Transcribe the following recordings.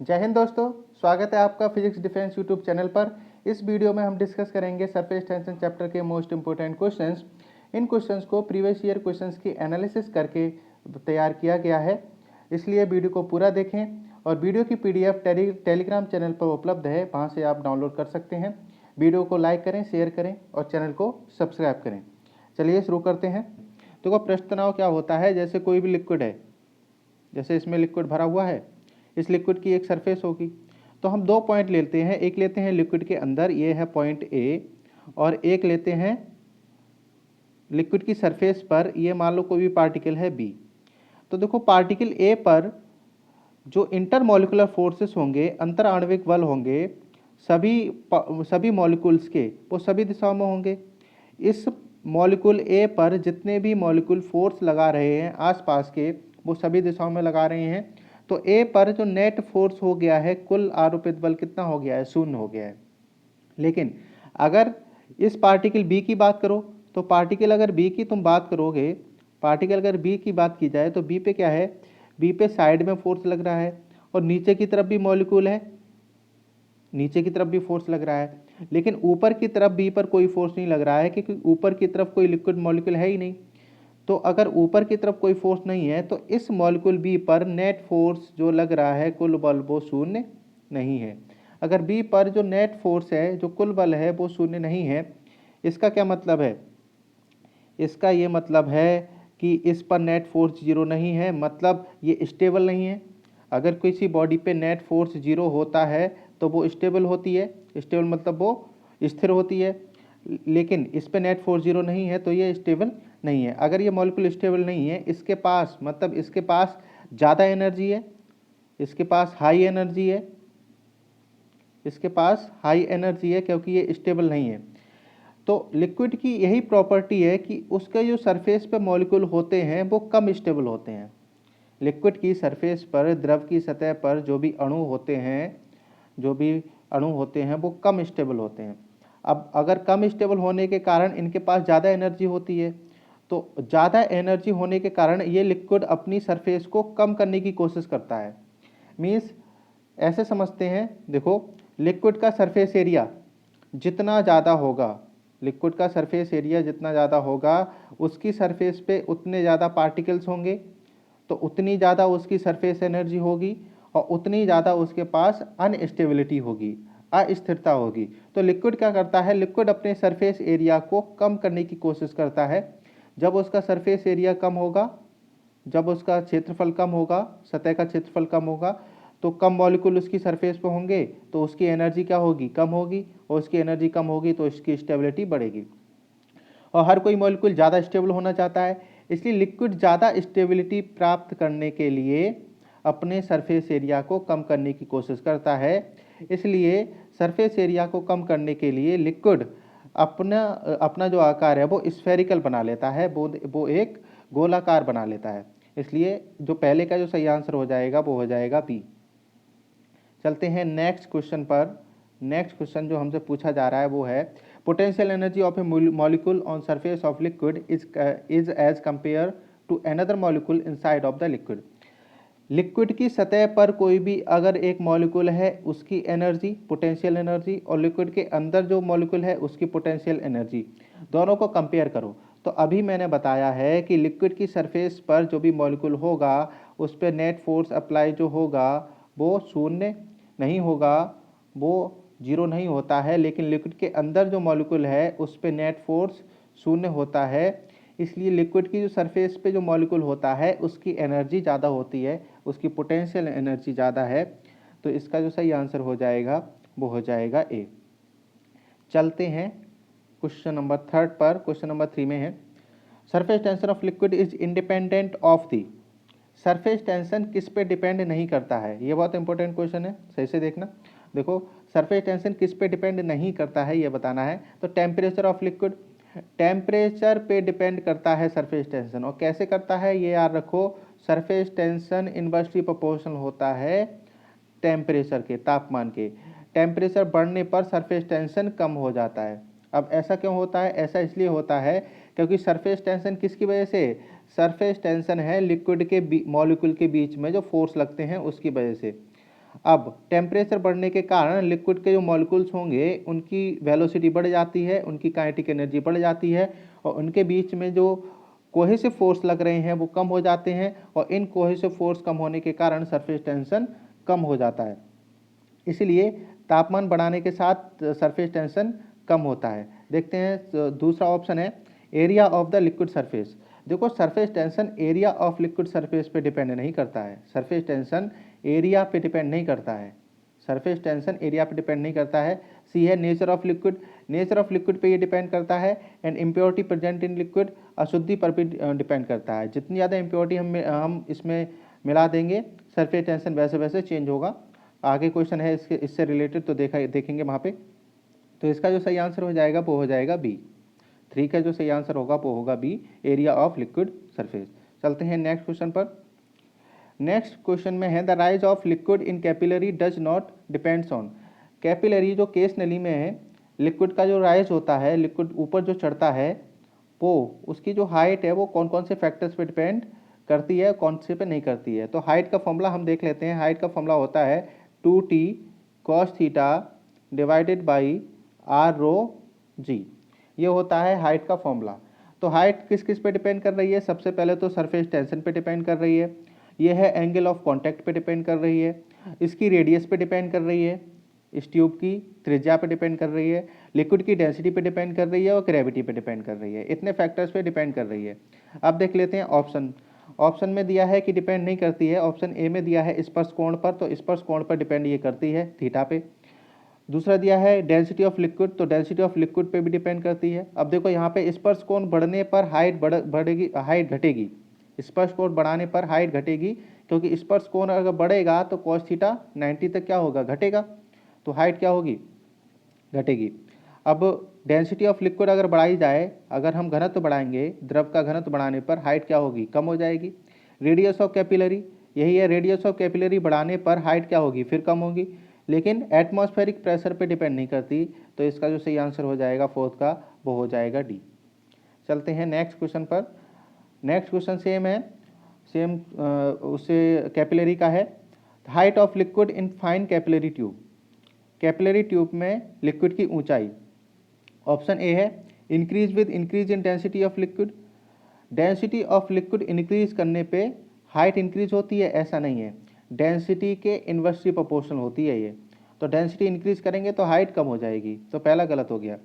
जय हिंद दोस्तों, स्वागत है आपका फिजिक्स डिफेंस यूट्यूब चैनल पर। इस वीडियो में हम डिस्कस करेंगे सरफेस टेंशन चैप्टर के मोस्ट इंपोर्टेंट क्वेश्चंस। इन क्वेश्चंस को प्रीवियस ईयर क्वेश्चंस की एनालिसिस करके तैयार किया गया है, इसलिए वीडियो को पूरा देखें। और वीडियो की पीडीएफ टेलीग्राम चैनल पर उपलब्ध है, वहाँ से आप डाउनलोड कर सकते हैं। वीडियो को लाइक करें, शेयर करें और चैनल को सब्सक्राइब करें। चलिए शुरू करते हैं। तो पृष्ठ तनाव क्या होता है? जैसे कोई भी लिक्विड है, जैसे इसमें लिक्विड भरा हुआ है, इस लिक्विड की एक सरफेस होगी। तो हम दो पॉइंट लेते हैं, एक लेते हैं लिक्विड के अंदर, ये है पॉइंट ए, और एक लेते हैं लिक्विड की सरफेस पर, ये मान लो कोई भी पार्टिकल है बी। तो देखो पार्टिकल ए पर जो इंटरमॉलिकुलर फोर्सेस होंगे, अंतर आणविक बल होंगे, सभी मॉलिक्यूल्स के, वो सभी दिशाओं में होंगे। इस मॉलिक्यूल ए पर जितने भी मॉलिक्यूल फोर्स लगा रहे हैं आसपास के, वो सभी दिशाओं में लगा रहे हैं। तो ए पर जो नेट फोर्स हो गया है, कुल आरोपित बल कितना हो गया है? 0 हो गया है। लेकिन अगर इस पार्टिकल बी की बात करो, तो पार्टिकल अगर बी की तुम बात करोगे, पार्टिकल अगर बी की बात की जाए तो बी पे क्या है? बी पे साइड में फोर्स लग रहा है और नीचे की तरफ भी मॉलिक्यूल है, नीचे की तरफ भी फोर्स लग रहा है। लेकिन ऊपर की तरफ बी पर कोई फोर्स नहीं लग रहा है, क्योंकि ऊपर की तरफ कोई लिक्विड मॉलिक्यूल है ही नहीं। तो अगर ऊपर की तरफ कोई फोर्स नहीं है, तो इस मॉलिक्यूल बी पर नेट फोर्स जो लग रहा है, कुल बल, वो 0 नहीं है। अगर बी पर जो नेट फोर्स है, जो कुल बल है, वो 0 नहीं है, इसका क्या मतलब है? इसका ये मतलब है कि इस पर नेट फोर्स 0 नहीं है, मतलब ये स्टेबल नहीं है। अगर किसी बॉडी पे नेट फोर्स 0 होता है तो वो स्टेबल होती है। स्टेबल मतलब वो स्थिर होती है। लेकिन इस पे नेट फोर्स 0 नहीं है, तो ये स्टेबल नहीं है। अगर ये मॉलिक्यूल स्टेबल नहीं है, इसके पास, मतलब इसके पास ज़्यादा एनर्जी है, इसके पास हाई एनर्जी है, इसके पास हाई एनर्जी है, क्योंकि ये स्टेबल नहीं है। तो लिक्विड की यही प्रॉपर्टी है कि उसके जो सरफेस पे मॉलिक्यूल होते हैं वो कम स्टेबल होते हैं। लिक्विड की सरफेस पर, द्रव की सतह पर जो भी अणु होते हैं, जो भी अणु होते हैं, वो कम स्टेबल होते हैं। अब अगर कम स्टेबल होने के कारण इनके पास ज़्यादा एनर्जी होती है, तो ज़्यादा एनर्जी होने के कारण ये लिक्विड अपनी सरफेस को कम करने की कोशिश करता है। मीन्स ऐसे समझते हैं, देखो लिक्विड का सरफेस एरिया जितना ज़्यादा होगा, लिक्विड का सरफेस एरिया जितना ज़्यादा होगा, उसकी सरफेस पे उतने ज़्यादा पार्टिकल्स होंगे, तो उतनी ज़्यादा उसकी सरफेस एनर्जी होगी और उतनी ज़्यादा उसके पास अनस्टेबिलिटी होगी, अस्थिरता होगी। तो लिक्विड क्या करता है? लिक्विड अपने सरफेस एरिया को कम करने की कोशिश करता है। जब उसका सरफेस एरिया कम होगा, जब उसका क्षेत्रफल कम होगा, सतह का क्षेत्रफल कम होगा, तो कम मॉलिक्यूल उसकी सरफेस पे होंगे, तो उसकी एनर्जी क्या होगी? कम होगी। और उसकी एनर्जी कम होगी तो इसकी स्टेबिलिटी बढ़ेगी। और हर कोई मॉलिक्यूल ज़्यादा स्टेबल होना चाहता है, इसलिए लिक्विड ज़्यादा स्टेबिलिटी प्राप्त करने के लिए अपने सरफेस एरिया को कम करने की कोशिश करता है। इसलिए सरफेस एरिया को कम करने के लिए लिक्विड अपना अपना जो आकार है वो स्फेरिकल बना लेता है, वो एक गोलाकार बना लेता है। इसलिए जो पहले का जो सही आंसर हो जाएगा वो हो जाएगा बी। चलते हैं नेक्स्ट क्वेश्चन पर। नेक्स्ट क्वेश्चन जो हमसे पूछा जा रहा है वो है, potential energy of a molecule on surface of liquid is as compare to another molecule inside of the liquid. Liquid की सतह पर कोई भी अगर एक मॉलिक्यूल है, उसकी एनर्जी, पोटेंशियल एनर्जी, और लिक्विड के अंदर जो मॉलिक्यूल है उसकी पोटेंशियल एनर्जी, दोनों को कंपेयर करो। तो अभी मैंने बताया है कि लिक्विड की सरफेस पर जो भी मॉलिक्यूल होगा, उस पर नेट फोर्स अप्लाई जो होगा वो 0 नहीं होगा, वो 0 नहीं होता है। लेकिन लिक्विड के अंदर जो मॉलिक्यूल है उस पर नेट फोर्स 0 होता है। इसलिए लिक्विड की जो सरफेस पे जो मॉलिक्यूल होता है उसकी एनर्जी ज़्यादा होती है, उसकी पोटेंशियल एनर्जी ज़्यादा है। तो इसका जो सही आंसर हो जाएगा वो हो जाएगा ए। चलते हैं क्वेश्चन नंबर 3 पर। क्वेश्चन नंबर 3 में है, surface tension of liquid is independent of the. Surface tension किस पे डिपेंड नहीं करता है? ये बहुत इंपॉर्टेंट क्वेश्चन है, सही से देखना। देखो सरफेस टेंशन किस पे डिपेंड नहीं करता है ये बताना है। तो टेम्परेचर ऑफ लिक्विड, टेम्परेचर पे डिपेंड करता है सरफेस टेंशन। और कैसे करता है ये याद रखो, सरफेस टेंशन इनवर्सली प्रोपोर्शनल होता है टेम्परेचर के, तापमान के। टेम्परेचर बढ़ने पर सरफेस टेंशन कम हो जाता है। अब ऐसा क्यों होता है? ऐसा इसलिए होता है क्योंकि सरफेस टेंशन किसकी वजह से? सरफेस टेंशन है लिक्विड के मॉलिक्यूल के बीच में जो फोर्स लगते हैं उसकी वजह से। अब टेम्परेचर बढ़ने के कारण लिक्विड के जो मॉलिक्यूल्स होंगे उनकी वेलोसिटी बढ़ जाती है, उनकी काइनेटिक एनर्जी बढ़ जाती है और उनके बीच में जो कोहेसिव फोर्स लग रहे हैं वो कम हो जाते हैं और इन कोहेसिव फोर्स कम होने के कारण सरफेस टेंशन कम हो जाता है। इसलिए तापमान बढ़ाने के साथ सरफेस टेंशन कम होता है। देखते हैं दूसरा ऑप्शन है area of the liquid surface. देखो surface tension area of liquid surface पे डिपेंड नहीं करता है, सरफेस टेंशन एरिया पे डिपेंड नहीं करता है, सरफेस टेंशन एरिया पे डिपेंड नहीं करता है। सी है nature of liquid, nature of liquid पे ये डिपेंड करता है। And impurity present in liquid, अशुद्धि पर भी डिपेंड करता है। जितनी ज़्यादा इम्प्योरिटी हम इसमें मिला देंगे सरफेस टेंशन वैसे वैसे चेंज होगा। आगे क्वेश्चन है इससे रिलेटेड तो देखेंगे वहाँ पे। तो इसका जो सही आंसर हो जाएगा वो हो जाएगा बी। 3 का जो सही आंसर होगा वो होगा B, area of liquid surface. चलते हैं नेक्स्ट क्वेश्चन पर। नेक्स्ट क्वेश्चन में है the rise of liquid in capillary does not depends on. Capillary जो केस नली में है, लिक्विड का जो राइज होता है, लिक्विड ऊपर जो चढ़ता है, वो उसकी जो हाइट है वो कौन कौन से फैक्टर्स पे डिपेंड करती है, कौन से पे नहीं करती है। तो हाइट का फॉर्मूला हम देख लेते हैं। हाइट का फॉर्मूला होता है 2t cos theta divided by R rho g. ये होता है हाइट का फॉर्मूला। तो हाइट किस किस पे डिपेंड कर रही है? सबसे पहले तो सरफेस टेंशन पे डिपेंड कर रही है, ये है एंगल ऑफ कांटेक्ट पे डिपेंड कर रही है, इसकी रेडियस पे डिपेंड कर रही है, इस ट्यूब की त्रिज्या पे डिपेंड कर रही है, लिक्विड की डेंसिटी पे डिपेंड कर रही है और ग्रेविटी पे डिपेंड कर रही है। इतने फैक्टर्स पे डिपेंड कर रही है। अब देख लेते हैं ऑप्शन। ऑप्शन में दिया है कि डिपेंड नहीं करती है। ऑप्शन ए में दिया है स्पर्श कोण पर, तो स्पर्श कोण पर डिपेंड ये करती है थीटा पे। दूसरा दिया है डेंसिटी ऑफ लिक्विड, तो डेंसिटी ऑफ लिक्विड पे भी डिपेंड करती है। अब देखो यहाँ पे स्पर्श कोण बढ़ने पर हाइट बढ़ेगी, हाइट घटेगी। स्पर्श कोण बढ़ाने पर हाइट घटेगी, क्योंकि स्पर्श कोण अगर बढ़ेगा तो cos थीटा 90 तक क्या होगा, घटेगा, तो हाइट क्या होगी, घटेगी। अब डेंसिटी ऑफ लिक्विड अगर बढ़ाई जाए, अगर हम घनत्व बढ़ाएंगे, द्रव का घनत्व बढ़ाने पर हाइट क्या होगी, कम हो जाएगी। रेडियस ऑफ कैपिलरी, यही है, रेडियस ऑफ कैपिलरी बढ़ाने पर हाइट क्या होगी, फिर कम होगी। लेकिन एटमॉस्फेरिक प्रेशर पे डिपेंड नहीं करती, तो इसका जो सही आंसर हो जाएगा फोर्थ का, वो हो जाएगा डी। चलते हैं नेक्स्ट क्वेश्चन पर। नेक्स्ट क्वेश्चन सेम है, सेम उससे कैपिलरी का है। Height of liquid in fine capillary tube. Capillary tube में लिक्विड की ऊंचाई। ऑप्शन ए है increase with increase in density of liquid. Density of liquid increase करने पे हाइट इंक्रीज होती है, ऐसा नहीं है, डेंसिटी के इन्वर्सली प्रोपोर्शनल होती है ये। तो डेंसिटी इंक्रीज करेंगे तो हाइट कम हो जाएगी, तो पहला गलत हो गया।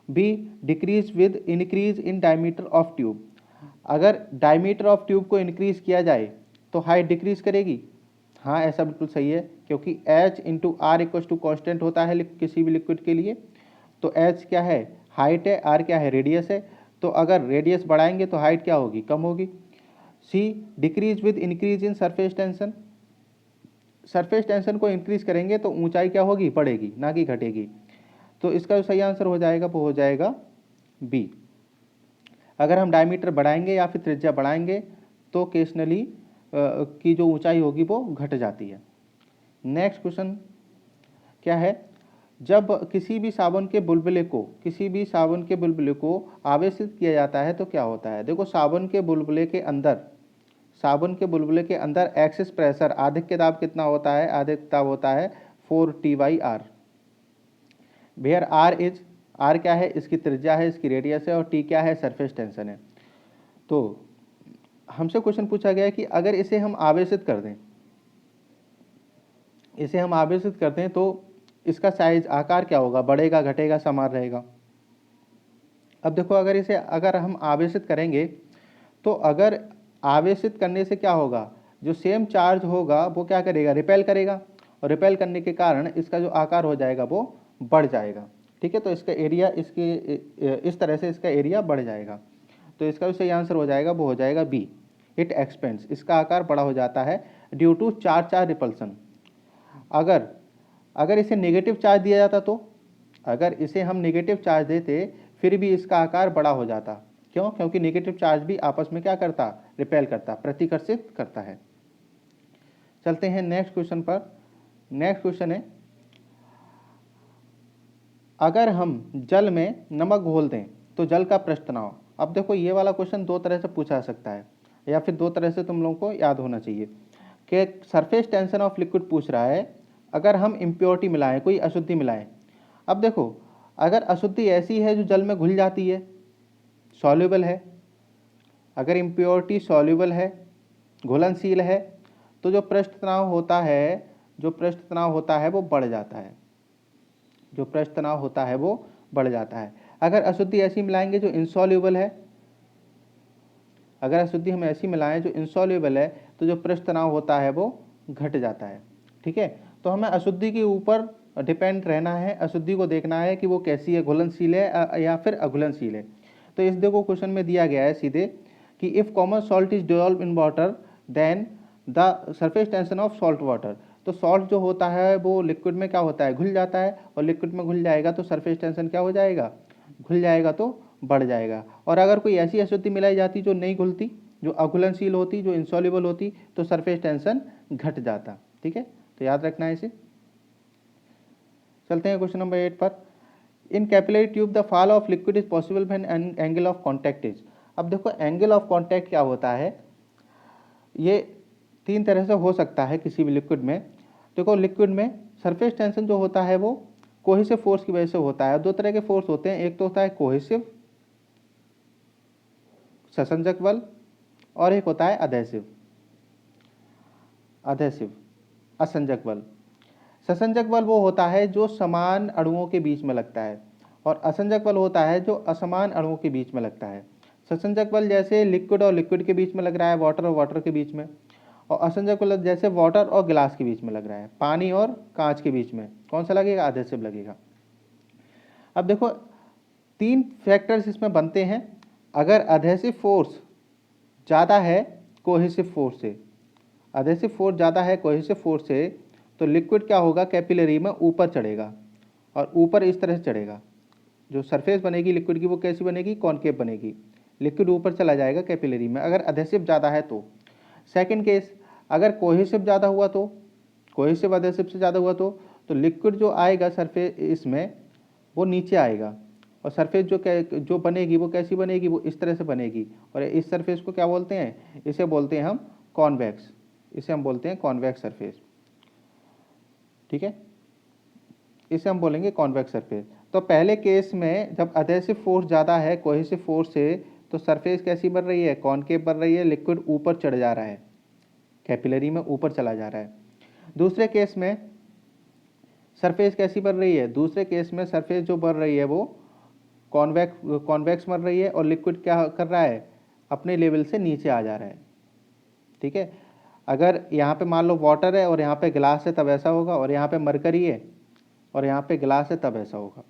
Be decrease with increase in diameter of tube. अगर डायमीटर ऑफ ट्यूब को इंक्रीज किया जाए तो हाइट डिक्रीज करेगी। हाँ, ऐसा बिल्कुल सही है, क्योंकि H into R equal to constant होता है किसी भी लिक्विड के लिए। तो H क्या है, हाइट है, R क्या है, रेडियस है। तो अगर रेडियस बढ़ाएंगे तो हाइट क्या होगी, कम होगी। C decrease with increase in surface tension. Surface tension को इंक्रीज करेंगे तो ऊंचाई क्या होगी, बढ़ेगी, ना कि घटेगी। तो इसका जो सही आंसर हो जाएगा वो हो जाएगा बी। अगर हम डायमीटर बढ़ाएंगे या फिर त्रिज्या बढ़ाएंगे तो ओकेशनली की जो ऊंचाई होगी वो घट जाती है। नेक्स्ट क्वेश्चन क्या है, जब किसी भी साबुन के बुलबुले को आवेशित किया जाता है तो क्या होता है। देखो साबुन के बुलबुले के अंदर एक्सेस प्रेशर, आधिक्य दाब कितना होता है, आधिक्य दाब होता है 4T/R। वेयर आर क्या है, इसकी त्रिज्या है, इसकी रेडियस है, और टी क्या है, सरफेस टेंशन है। तो हमसे क्वेश्चन पूछा गया है कि अगर इसे हम आवेशित कर दें, तो इसका साइज, आकार क्या होगा, बढ़ेगा, घटेगा, समान रहेगा। अब देखो अगर हम आवेशित करेंगे तो अगर आवेशित करने से क्या होगा, जो सेम चार्ज होगा वो क्या करेगा, रिपेल करेगा, और रिपेल करने के कारण इसका जो आकार हो जाएगा वो बढ़ जाएगा। ठीक है, तो इसका एरिया इस तरह से इसका एरिया बढ़ जाएगा। तो इसका जो सही आंसर हो जाएगा वो हो जाएगा बी, इट एक्सपेंड्स। इसका आकार बड़ा हो जाता है ड्यू टू चार्ज रिपल्सन। अगर इसे नेगेटिव चार्ज दिया जाता, तो अगर इसे हम नेगेटिव चार्ज देते फिर भी इसका आकार बड़ा हो जाता। क्यों? क्योंकि नेगेटिव चार्ज भी आपस में क्या करता, रिपेल करता, प्रतिकर्षित करता है। चलते हैं नेक्स्ट क्वेश्चन पर। नेक्स्ट क्वेश्चन है, अगर हम जल में नमक घोल दें तो जल का पृष्ठ तनाव। अब देखो ये वाला क्वेश्चन दो तरह से पूछा जा सकता है, या फिर दो तरह से तुम लोगों को याद होना चाहिए कि सरफेस टेंशन ऑफ लिक्विड पूछ रहा है अगर हम इम्प्योरिटी मिलाएं, कोई अशुद्धि मिलाएं, अब देखो अगर अशुद्धि ऐसी है जो जल में घुल जाती है, सॉल्युबल है, अगर इम्प्योरिटी सॉल्युबल है, घुलनशील है, तो जो पृष्ठ तनाव होता है, जो पृष्ठ तनाव होता है वो बढ़ जाता है, जो पृष्ठ तनाव होता है वो बढ़ जाता है। अगर अशुद्धि ऐसी मिलाएंगे जो इनसॉल्युबल है, अगर अशुद्धि हम ऐसी मिलाएं जो इनसॉल्युबल है, तो जो पृष्ठ तनाव होता है वो घट जाता है। ठीक है, तो हमें अशुद्धि के ऊपर डिपेंड रहना है, अशुद्धि को देखना है कि वो कैसी है, घुलनशील है या फिर अघुलनशील है। तो इस देखो क्वेश्चन में दिया गया है सीधे कि if common salt is dissolve in water then the surface tension of salt water. तो सॉल्ट जो होता है वो लिक्विड में क्या होता है, घुल जाता है, और लिक्विड में घुल जाएगा तो सरफेस टेंशन क्या हो जाएगा, घुल जाएगा तो बढ़ जाएगा। और अगर कोई ऐसी अशुद्धि मिलाई जाती जो नहीं घुलती, जो अघुलनशील होती, जो इंसॉल्युबल होती, तो सरफेस टेंशन घट जाता। ठीक है, तो याद रखना है इसे। चलते हैं क्वेश्चन नंबर 8 पर। इन capillary tube the fall of liquid is possible when angle of contact is. अब देखो एंगल ऑफ कॉन्टैक्ट क्या होता है, ये तीन तरह से हो सकता है किसी भी लिक्विड में। देखो लिक्विड में सरफेस टेंशन जो होता है वो कोहेसिव फोर्स की वजह से होता है। दो तरह के फोर्स होते हैं, एक तो होता है कोहेसिव ससंजक बल, और एक होता है अधेसिव अधेसिव असंजक बल। ससंजक बल वो होता है जो समान अणुओं के बीच में लगता है, और असंजक बल होता है जो असमान अणुओं के बीच में लगता है। ससंजक बल जैसे लिक्विड और लिक्विड के बीच में लग रहा है, वाटर और वाटर के बीच में, और असंजक बल जैसे वाटर और गिलास के बीच में लग रहा है, पानी और कांच के बीच में। कौन सा लगेगा, अधेसिव लगेगा। अब देखो तीन फैक्टर्स इसमें बनते हैं। अगर अधेसिव फोर्स ज़्यादा है कोहेसिव फोर्स से, अधेसिव फोर्स ज़्यादा है कोहेसिव फोर्स से, तो लिक्विड क्या होगा, कैपिलरी में ऊपर चढ़ेगा, और ऊपर इस तरह से चढ़ेगा। जो सरफेस बनेगी लिक्विड की वो कैसी बनेगी, कॉनकेव बनेगी, लिक्विड ऊपर चला जाएगा कैपिलरी में, अगर अधेसिव ज़्यादा है तो। सेकंड केस, अगर कोहेसिव ज़्यादा हुआ तो, कोहेसिव अधेसिव से ज़्यादा हुआ तो लिक्विड जो आएगा सरफेस इसमें वो नीचे आएगा, और सरफेस जो बनेगी वो कैसी बनेगी, वो इस तरह से बनेगी। और इस सरफेस को क्या बोलते हैं, इसे बोलते हैं हम कॉन्वेक्स, इसे हम बोलते हैं कॉन्वेक्स सरफेस। ठीक है, इसे हम बोलेंगे कॉन्वेक्स सरफेस। तो पहले केस में जब अधेसिव फोर्स ज़्यादा है कोहेसिव फोर्स से, तो सरफेस कैसी बन रही है, कॉनकेव बन रही है, लिक्विड ऊपर चढ़ जा रहा है, कैपिलरी में ऊपर चला जा रहा है। दूसरे केस में सरफेस कैसी बन रही है, दूसरे केस में सरफेस जो बन रही है वो कॉन्वेक्स बन रही है, और लिक्विड क्या कर रहा है, अपने लेवल से नीचे आ जा रहा है। ठीक है, अगर यहाँ पे मान लो वाटर है और यहाँ पे गिलास है तब ऐसा होगा, और यहाँ पे मरकरी है और यहाँ पे गिलास है तब ऐसा होगा।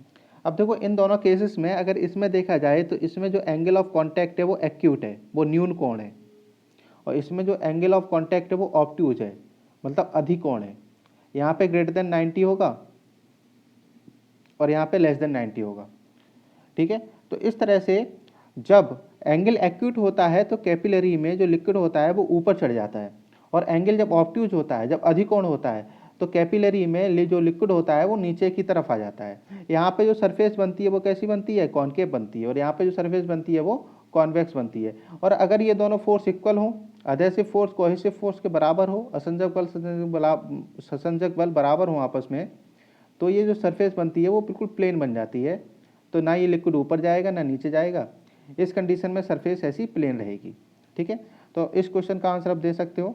अब देखो इन दोनों केसेस में अगर इसमें देखा जाए तो इसमें जो एंगल ऑफ कॉन्टैक्ट है वो एक्यूट है, वो न्यून कोण है, और इसमें जो एंगल ऑफ कॉन्टैक्ट है वो ऑब्ट्यूज है, मतलब अधिक कोण है। यहाँ पे ग्रेटर देन 90 होगा और यहाँ पे लेस देन 90 होगा। ठीक है, तो इस तरह से जब एंगल एक्यूट होता है तो कैपिलरी में जो लिक्विड होता है वो ऊपर चढ़ जाता है, और एंगल जब ऑब्ट्यूज होता है, जब अधिक कोण होता है, तो कैपिलरी में जो लिक्विड होता है वो नीचे की तरफ आ जाता है। यहाँ पे जो सरफेस बनती है वो कैसी बनती है, कॉनकेव बनती है, और यहाँ पे जो सरफेस बनती है वो कॉन्वेक्स बनती है। और अगर ये दोनों फोर्स इक्वल हो, अधेसिव फोर्स कोहेसिव फोर्स के बराबर हो, ससंजक बल बराबर हो आपस में, तो ये जो सरफेस बनती है वो बिल्कुल प्लेन बन जाती है। तो ना ये लिक्विड ऊपर जाएगा ना नीचे जाएगा, इस कंडीशन में सरफेस ऐसी प्लेन रहेगी। ठीक है, तो इस क्वेश्चन का आंसर आप दे सकते हो।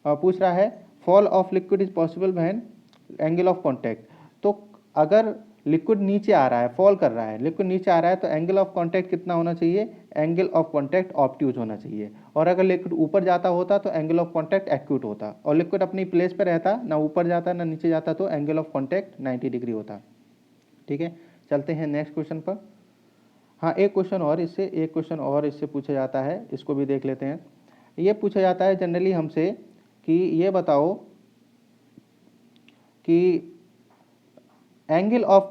पूछ रहा है fall of liquid is possible when angle of contact. तो अगर लिक्विड नीचे आ रहा है, फॉल कर रहा है, लिक्विड नीचे आ रहा है, तो एंगल ऑफ कॉन्टैक्ट कितना होना चाहिए, एंगल ऑफ कॉन्टैक्ट ऑब्ट्यूज होना चाहिए। और अगर लिक्विड ऊपर जाता होता तो एंगल ऑफ कॉन्टैक्ट एक्यूट होता, और लिक्विड अपनी प्लेस पर रहता, ना ऊपर जाता ना नीचे जाता, तो एंगल ऑफ कॉन्टैक्ट 90 डिग्री होता। ठीक है, चलते हैं नेक्स्ट क्वेश्चन पर। हाँ, एक क्वेश्चन और इससे पूछा जाता है, इसको भी देख लेते हैं। ये पूछा जाता है जनरली हमसे कि ये बताओ कि एंगल ऑफ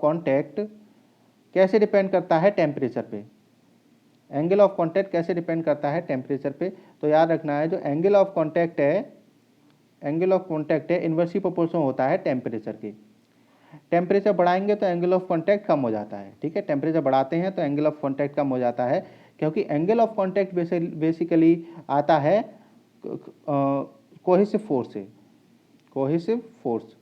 कॉन्टैक्ट कैसे डिपेंड करता है टेम्परेचर पे। एंगल ऑफ कॉन्टैक्ट कैसे डिपेंड करता है टेम्परेचर पे। तो याद रखना है जो एंगल ऑफ कॉन्टैक्ट है इन्वर्सली प्रोपोर्शनल होता है टेम्परेचर के। टेम्परेचर बढ़ाएंगे तो एंगल ऑफ कॉन्टैक्ट कम हो जाता है। ठीक है, टेम्परेचर बढ़ाते हैं तो एंगल ऑफ कॉन्टैक्ट कम हो जाता है, क्योंकि एंगल ऑफ कॉन्टैक्ट बेसिकली आता है कोहेसिव फोर्स है, कोहेसिव फोर्स।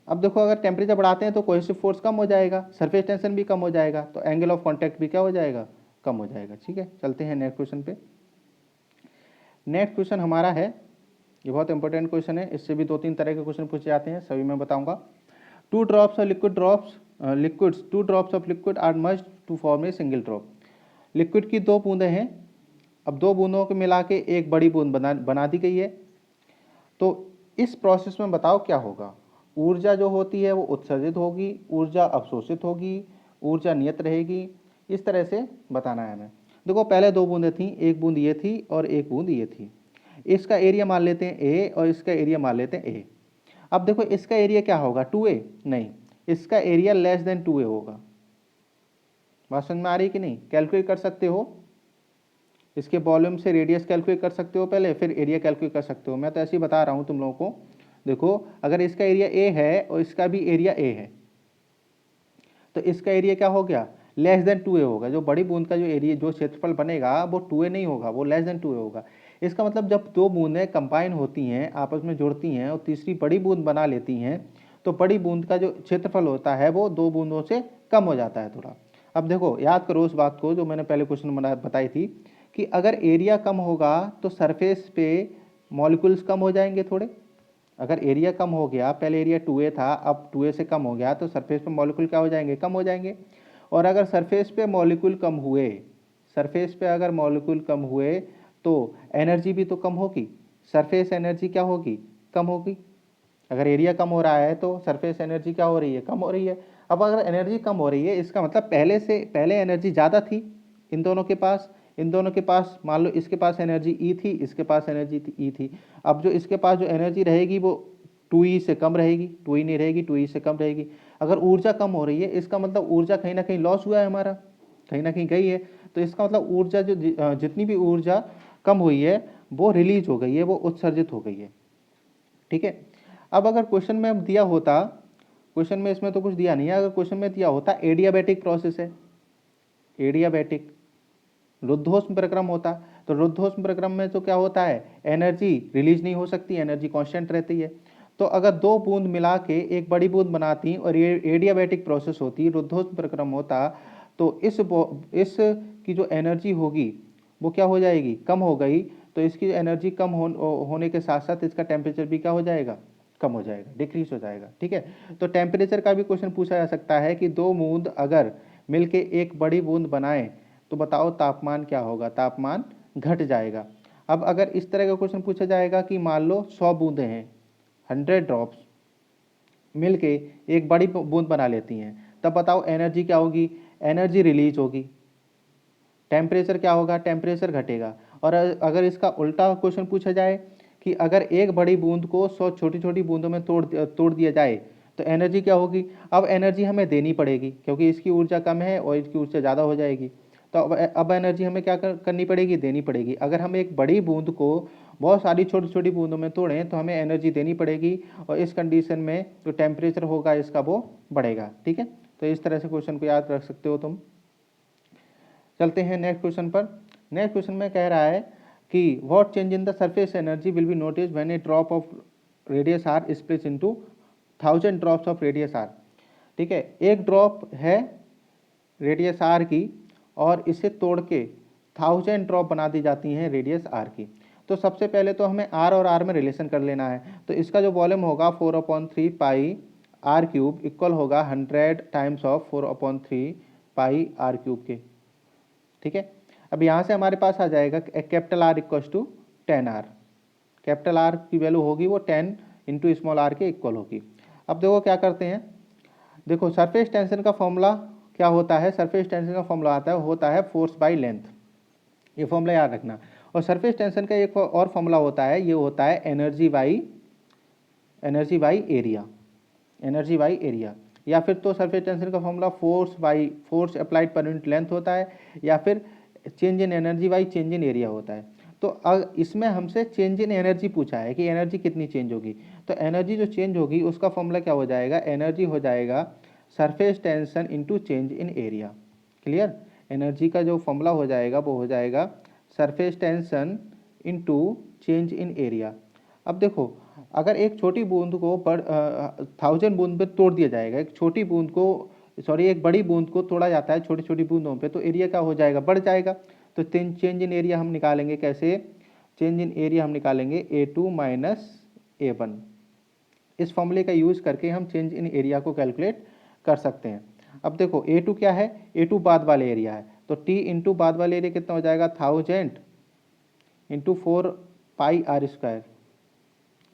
अब देखो अगर टेम्परेचर बढ़ाते हैं तो कोहेसिव फोर्स कम हो जाएगा, सरफेस टेंशन भी कम हो जाएगा, तो एंगल ऑफ कांटेक्ट भी क्या हो जाएगा, कम हो जाएगा। ठीक है, चलते हैं नेक्स्ट क्वेश्चन पे। नेक्स्ट क्वेश्चन हमारा है, ये बहुत इंपॉर्टेंट क्वेश्चन है, इससे भी 2-3 तरह के क्वेश्चन पूछे जाते हैं, सभी मैं बताऊंगा। Two drops of liquid are merged to form a single drop. Liquid की 2 बूंदें हैं, अब 2 बूंदों को मिला के एक बड़ी बूंद बना दी गई है। तो इस प्रोसेस में बताओ क्या होगा, ऊर्जा जो होती है वो उत्सर्जित होगी, ऊर्जा अवशोषित होगी, ऊर्जा नियत रहेगी, इस तरह से बताना है हमें। देखो पहले 2 बूंदें थी, एक बूंद ये थी और एक बूंद ये थी। इसका एरिया मान लेते हैं ए और इसका एरिया मान लेते हैं ए। अब देखो इसका एरिया क्या होगा, 2a, नहीं, इसका एरिया लेस देन 2a होगा। बात समझ में आ रही कि नहीं, कैलकुलेट कर सकते हो, इसके वॉल्यूम से रेडियस कैलकुलेट कर सकते हो पहले, फिर एरिया कैलकुलेट कर सकते हो। मैं तो ऐसे ही बता रहा हूँ तुम लोगों को। देखो अगर इसका एरिया a है और इसका भी एरिया a है, तो इसका एरिया क्या हो गया, लेस देन 2a होगा। जो बड़ी बूंद का जो एरिया, जो क्षेत्रफल बनेगा वो 2a नहीं होगा, वो लेस देन 2a होगा। इसका मतलब जब 2 बूंदें कंबाइन होती हैं, आपस में जुड़ती हैं और तीसरी बड़ी बूंद बना लेती हैं, तो बड़ी बूंद का जो क्षेत्रफल होता है वो 2 बूंदों से कम हो जाता है थोड़ा। अब देखो याद करो उस बात को जो मैंने पहले क्वेश्चन बताई थी, कि अगर एरिया कम होगा तो सरफेस पे मॉलिक्यूल्स कम हो जाएंगे थोड़े। अगर एरिया कम हो गया, पहले एरिया 2a था, अब 2a से कम हो गया, तो सरफेस पे मॉलिक्यूल क्या हो जाएंगे, कम हो जाएंगे। और अगर सरफेस पे मॉलिक्यूल कम हुए, सरफेस पे अगर मॉलिक्यूल कम हुए तो एनर्जी भी तो कम होगी, सरफेस एनर्जी क्या होगी, कम होगी। अगर एरिया कम हो रहा है तो सरफेस एनर्जी क्या हो रही है, कम हो रही है। अब अगर एनर्जी कम हो रही है, इसका मतलब पहले एनर्जी ज़्यादा थी इन दोनों के पास। इन दोनों के पास मान लो इसके पास एनर्जी ई थी, इसके पास एनर्जी ई थी। अब जो इसके पास जो एनर्जी रहेगी वो 2e से कम रहेगी, 2e नहीं रहेगी, 2e से कम रहेगी। अगर ऊर्जा कम हो रही है, इसका मतलब ऊर्जा कहीं ना कहीं लॉस हुआ है हमारा, कहीं ना कहीं गई है। तो इसका मतलब ऊर्जा जो जितनी भी ऊर्जा कम हुई है वो रिलीज हो गई है, वो उत्सर्जित हो गई है। ठीक है, अब अगर क्वेश्चन में दिया होता, क्वेश्चन में इसमें तो कुछ दिया नहीं है, अगर क्वेश्चन में दिया होता एडियाबैटिक प्रोसेस है, एडियाबैटिक रुद्धोष्म प्रक्रम होता, तो रुद्धोष्म प्रक्रम में तो क्या होता है, एनर्जी रिलीज नहीं हो सकती, एनर्जी कांस्टेंट रहती है। तो अगर 2 बूंद मिला के एक बड़ी बूंद बनाती और ये एडियाबैटिक प्रोसेस होती, रुद्धोष्म प्रक्रम होता, तो इस की जो एनर्जी होगी वो क्या हो जाएगी, कम हो गई। तो इसकी एनर्जी कम होने के साथ साथ इसका टेम्परेचर भी क्या हो जाएगा, कम हो जाएगा, डिक्रीज हो जाएगा। ठीक है, तो टेम्परेचर का भी क्वेश्चन पूछा जा सकता है कि 2 बूंद अगर मिलके एक बड़ी बूंद बनाए तो बताओ तापमान क्या होगा, तापमान घट जाएगा। अब अगर इस तरह का क्वेश्चन पूछा जाएगा कि मान लो 100 बूंदें हैं, 100 ड्रॉप्स मिलके एक बड़ी बूंद बना लेती हैं, तब बताओ एनर्जी क्या होगी, एनर्जी रिलीज होगी। टेम्परेचर क्या होगा, टेम्परेचर घटेगा। और अगर इसका उल्टा क्वेश्चन पूछा जाए कि अगर एक बड़ी बूंद को 100 छोटी छोटी बूंदों में तोड़ दिया जाए तो एनर्जी क्या होगी। अब एनर्जी हमें देनी पड़ेगी क्योंकि इसकी ऊर्जा कम है और इसकी ऊर्जा ज़्यादा हो जाएगी। तो अब एनर्जी हमें क्या करनी पड़ेगी, देनी पड़ेगी। अगर हम एक बड़ी बूंद को बहुत सारी छोटी छोटी बूंदों में तोड़ें तो हमें एनर्जी देनी पड़ेगी, और इस कंडीशन में जो टेम्परेचर होगा इसका वो बढ़ेगा। ठीक है, तो इस तरह से क्वेश्चन को याद रख सकते हो तुम। चलते हैं नेक्स्ट क्वेश्चन पर। नेक्स्ट क्वेश्चन में कह रहा है कि what change in the surface energy will be notice when a drop of radius R split into 1000 drops of radius R. ठीक है, एक ड्रॉप है रेडियस आर की और इसे तोड़ के 1000 ड्रॉप बना दी जाती हैं रेडियस आर की। तो सबसे पहले तो हमें आर और आर में रिलेशन कर लेना है। तो इसका जो वॉल्यूम होगा 4/3 पाई आर क्यूब इक्वल होगा 100 times of 4/3 pi R cube के। ठीक है, अब यहाँ से हमारे पास आ जाएगा capital R equal to 10 R. Capital R की वैल्यू होगी वो 10 इंटू स्मॉल आर के इक्वल होगी। अब देखो क्या करते हैं, देखो सरफेस टेंशन का फॉर्मूला क्या होता है, सरफेस टेंशन का फॉर्मूला होता है फोर्स बाय लेंथ, ये फॉर्मूला याद रखना। और सरफेस टेंशन का एक और फॉर्मूला होता है, ये होता है energy by area, energy by area. या फिर तो सरफेस टेंशन का formula force applied per unit length होता है, या फिर change in energy by change in area होता है। तो इसमें हमसे चेंज इन एनर्जी पूछा है कि एनर्जी कितनी चेंज होगी। तो एनर्जी जो चेंज होगी उसका फॉर्मूला क्या हो जाएगा, एनर्जी हो जाएगा surface tension into change in area. Clear, energy का जो फॉर्मूला हो जाएगा वो हो जाएगा surface tension into change in area. अब देखो, अगर एक छोटी बूंद को 1000 बूंद पे तोड़ दिया जाएगा, एक छोटी बूंद को एक बड़ी बूंद को तोड़ा जाता है छोटी छोटी बूंदों पे, तो एरिया क्या हो जाएगा, बढ़ जाएगा। तो चेंज इन एरिया हम निकालेंगे कैसे, चेंज इन एरिया हम निकालेंगे A2 माइनस A1। इस फॉर्मूले का यूज करके हम चेंज इन एरिया को कैलकुलेट कर सकते हैं। अब देखो A2 क्या है, A2 बाद वाले एरिया है, तो T इंटू बाद वाले एरिया कितना हो जाएगा, 1000 इंटू 4 पाई आर स्क्वायर।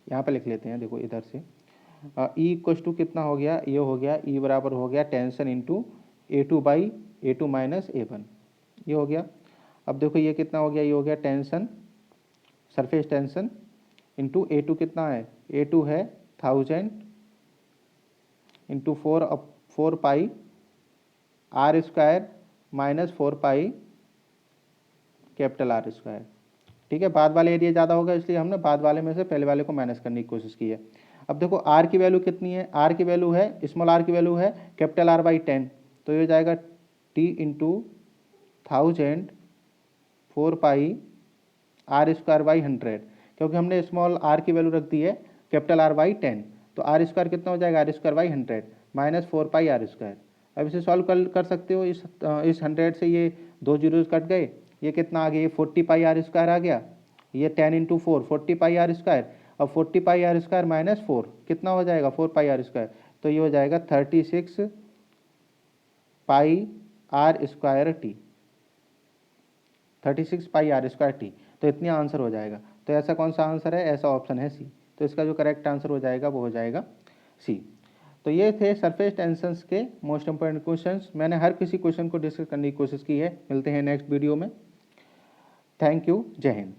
यहाँ पे लिख लेते हैं, देखो इधर से ई इक्वस टू कितना हो गया, ये हो गया ई बराबर हो गया tension into A2 by A2 minus A1, ये हो गया। अब देखो ये कितना हो गया, ये हो गया tension, surface tension into A2 कितना है, A2 है 1000 into 4 pi R square minus 4 pi capital R square. ठीक है, बाद वाले एरिया ज़्यादा होगा इसलिए हमने बाद वाले में से पहले वाले को माइनस करने की कोशिश की है। अब देखो आर की वैल्यू कितनी है, आर की वैल्यू है, स्मॉल आर की वैल्यू है कैपिटल आर बाई 10, तो ये हो जाएगा T into 1000 4 pi R square by 100, क्योंकि हमने स्मॉल आर की वैल्यू रख दी है कैपिटल आर बाई 10, तो आर स्क्वायर कितना हो जाएगा, R square by 100 minus 4 pi R square. अब इसे सॉल्व कर सकते हो, इस 100 से ये 2 जीरोज कट गए, ये कितना आ गया, ये 40 पाई आर स्क्वायर आ गया, ये 10 इंटू 4 40 पाई आर स्क्वायर, अब 40 पाई आर स्क्वायर माइनस 4 कितना हो जाएगा, 4 पाई आर स्क्वायर, तो ये हो जाएगा 36 pi R square T, 36 pi R square T, तो इतनी आंसर हो जाएगा। तो ऐसा कौन सा आंसर है, ऐसा ऑप्शन है सी, तो इसका जो करेक्ट आंसर हो जाएगा वो हो जाएगा सी। तो ये थे सरफेस टेंशंस के मोस्ट इंपोर्टेंट क्वेश्चंस। मैंने हर किसी क्वेश्चन को डिस्कस करने की कोशिश की है। मिलते हैं नेक्स्ट वीडियो में। थैंक यू, जय हिंद।